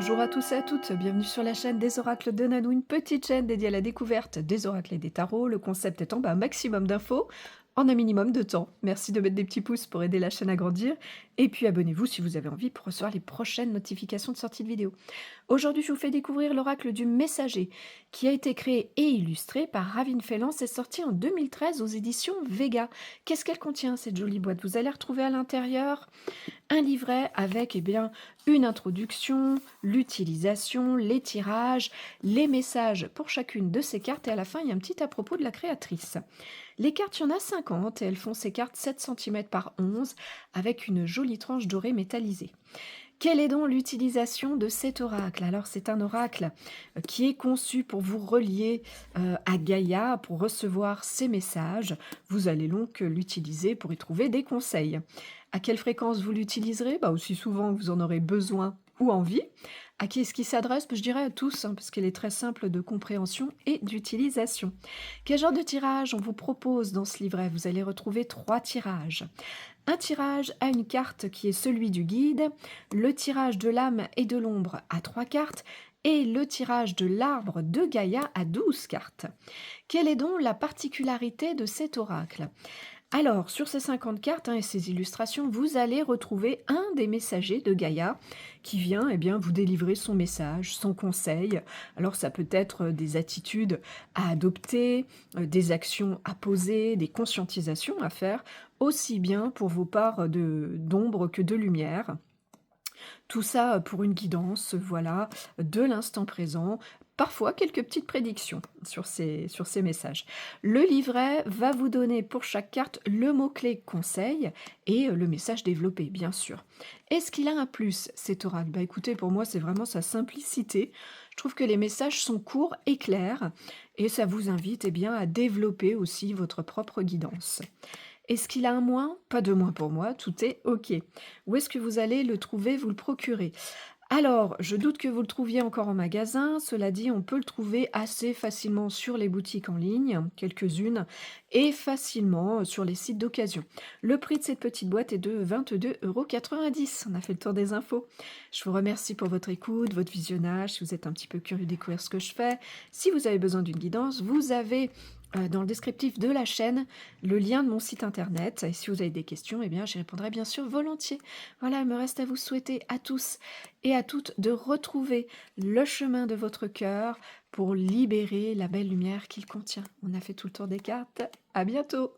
Bonjour à tous et à toutes, bienvenue sur la chaîne des oracles de Nanou, une petite chaîne dédiée à la découverte des oracles et des tarots. Le concept étant un maximum d'infos en un minimum de temps. Merci de mettre des petits pouces pour aider la chaîne à grandir. Et puis abonnez-vous si vous avez envie pour recevoir les prochaines notifications de sortie de vidéo. Aujourd'hui, je vous fais découvrir l'oracle du messager, qui a été créé et illustré par Ravin Failan. C'est sorti en 2013 aux éditions Vega. Qu'est-ce qu'elle contient, cette jolie boîte? Vous allez retrouver à l'intérieur un livret avec une introduction, l'utilisation, les tirages, les messages pour chacune de ces cartes et à la fin il y a un petit à propos de la créatrice. Les cartes, il y en a 50 et elles font ces cartes 7 cm par 11 avec une jolie tranche dorée métallisée. Quelle est donc l'utilisation de cet oracle? Alors c'est un oracle qui est conçu pour vous relier à Gaïa, pour recevoir ces messages. Vous allez donc l'utiliser pour y trouver des conseils. À quelle fréquence vous l'utiliserez? Aussi souvent que vous en aurez besoin ou envie. À qui est-ce qui s'adresse? Je dirais à tous, parce qu'elle est très simple de compréhension et d'utilisation. Quel genre de tirage on vous propose dans ce livret? Vous allez retrouver 3 tirages. Un tirage à une carte qui est celui du guide, le tirage de l'âme et de l'ombre à 3 cartes, et le tirage de l'arbre de Gaïa à 12 cartes. Quelle est donc la particularité de cet oracle? Alors, sur ces 50 cartes et ces illustrations, vous allez retrouver un des messagers de Gaïa qui vient vous délivrer son message, son conseil. Alors, ça peut être des attitudes à adopter, des actions à poser, des conscientisations à faire, aussi bien pour vos parts d'ombre que de lumière. Tout ça pour une guidance, voilà, de l'instant présent. Parfois, quelques petites prédictions sur ces messages. Le livret va vous donner pour chaque carte le mot-clé conseil et le message développé, bien sûr. Est-ce qu'il a un plus, cet oracle? Écoutez, pour moi, c'est vraiment sa simplicité. Je trouve que les messages sont courts et clairs et ça vous invite à développer aussi votre propre guidance. Est-ce qu'il a un moins? Pas de moins pour moi, tout est OK. Où est-ce que vous allez le trouver, vous le procurer? Alors, je doute que vous le trouviez encore en magasin. Cela dit, on peut le trouver assez facilement sur les boutiques en ligne, quelques-unes, et facilement sur les sites d'occasion. Le prix de cette petite boîte est de 22,90 €. On a fait le tour des infos. Je vous remercie pour votre écoute, votre visionnage. Si vous êtes un petit peu curieux de découvrir ce que je fais, si vous avez besoin d'une guidance, vous avez dans le descriptif de la chaîne le lien de mon site internet. Et si vous avez des questions, j'y répondrai bien sûr volontiers. Voilà, il me reste à vous souhaiter à tous et à toutes de retrouver le chemin de votre cœur pour libérer la belle lumière qu'il contient. On a fait tout le tour des cartes. À bientôt!